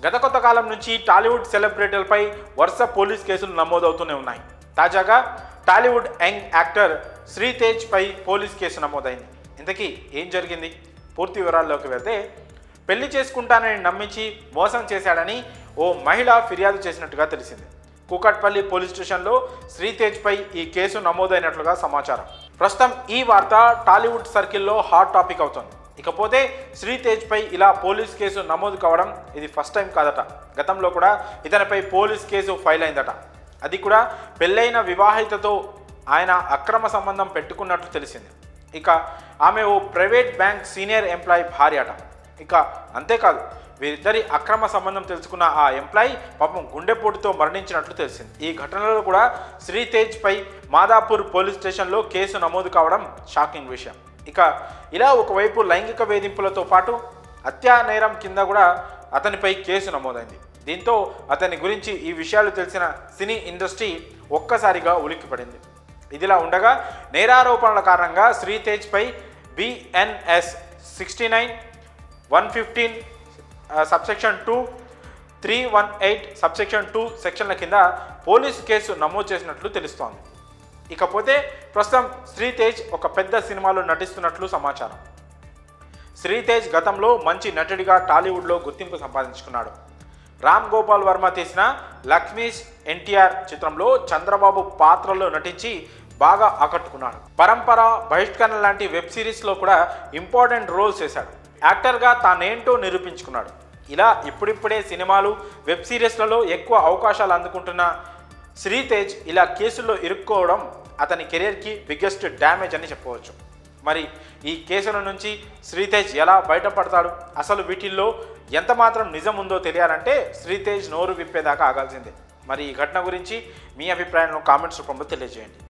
గత కొంతకాలం నుంచి టాలీవుడ్ సెలబ్రిటీలపై వరుస పోలీస్ కేసులు నమోదవుతూనే ఉన్నాయి. తాజాగా టాలీవుడ్ యంగ్ యాక్టర్ శ్రీతేజ్ పై పోలీస్ కేసు నమోదైంది. ఇంతకీ ఏం జరిగింది? పూర్తి వివరాల్లోకి వెళ్తే, పెళ్లి చేసుకుంటానని నమ్మించి మోసం చేశాడని ఓ మహిళ ఫిర్యాదు చేసినట్టుగా తెలిసింది. కూకట్పల్లి పోలీస్ స్టేషన్లో శ్రీతేజ్ పై ఈ కేసు నమోదైనట్లుగా సమాచారం. ప్రస్తుతం ఈ వార్త టాలీవుడ్ సర్కిల్లో హాట్ టాపిక్ అవుతుంది. ఇకపోతే శ్రీతేజ్ పై ఇలా పోలీస్ కేసు నమోదు కావడం ఇది ఫస్ట్ టైం కాదట. గతంలో కూడా ఇతనిపై పోలీస్ కేసు ఫైల్ అయిందట. అది కూడా పెళ్ళైన వివాహితతో ఆయన అక్రమ సంబంధం పెట్టుకున్నట్లు తెలిసింది. ఇక ఆమె ఓ ప్రైవేట్ బ్యాంక్ సీనియర్ ఎంప్లాయీ భార్య అట. ఇక అంతేకాదు, వీరిద్దరి అక్రమ సంబంధం తెలుసుకున్న ఆ ఎంప్లాయీ పాపం గుండెపోటుతో మరణించినట్లు తెలిసింది. ఈ ఘటనలో కూడా శ్రీతేజ్ పై మాదాపూర్ పోలీస్ స్టేషన్లో కేసు నమోదు కావడం షాకింగ్ విషయం. ఇక ఇలా ఒకవైపు లైంగిక వేధింపులతో పాటు హత్యా నేరం కింద కూడా అతనిపై కేసు నమోదైంది. దీంతో అతని గురించి ఈ విషయాలు తెలిసిన సినీ ఇండస్ట్రీ ఒక్కసారిగా ఉలిక్కిపడింది. ఇదిలా ఉండగా నేరారోపణల కారణంగా శ్రీతేజ్ పై BNS 69, 115 సబ్సెక్షన్ 2, 318 సబ్సెక్షన్ 2 సెక్షన్ల కింద పోలీసు కేసు నమోదు చేసినట్లు తెలుస్తోంది. ఇకపోతే ప్రస్తుతం శ్రీతేజ్ ఒక పెద్ద సినిమాలో నటిస్తున్నట్లు సమాచారం. శ్రీతేజ్ గతంలో మంచి నటుడిగా టాలీవుడ్లో గుర్తింపు సంపాదించుకున్నాడు. రామ్ గోపాల్ వర్మ తీసిన లక్ష్మీస్ ఎన్టీఆర్ చిత్రంలో చంద్రబాబు పాత్రలో నటించి బాగా ఆకట్టుకున్నాడు. పరంపర, బహిష్కరణ లాంటి వెబ్ సిరీస్లో కూడా ఇంపార్టెంట్ రోల్స్ చేశాడు. యాక్టర్గా తానేంటో నిరూపించుకున్నాడు. ఇలా ఇప్పుడిప్పుడే సినిమాలు, వెబ్ సిరీస్లలో ఎక్కువ అవకాశాలు అందుకుంటున్న శ్రీతేజ్ ఇలా కేసుల్లో ఇరుక్కోవడం అతని కెరీర్కి బిగ్గెస్ట్ డ్యామేజ్ అని చెప్పవచ్చు. మరి ఈ కేసుల నుంచి శ్రీతేజ్ ఎలా బయటపడతాడు? అసలు వీటిల్లో ఎంత మాత్రం నిజం ఉందో తెలియాలంటే శ్రీతేజ్ నోరు విప్పేదాకా ఆగాల్సిందే. మరి ఈ ఘటన గురించి మీ అభిప్రాయాలను కామెంట్స్ రూపంలో తెలియజేయండి.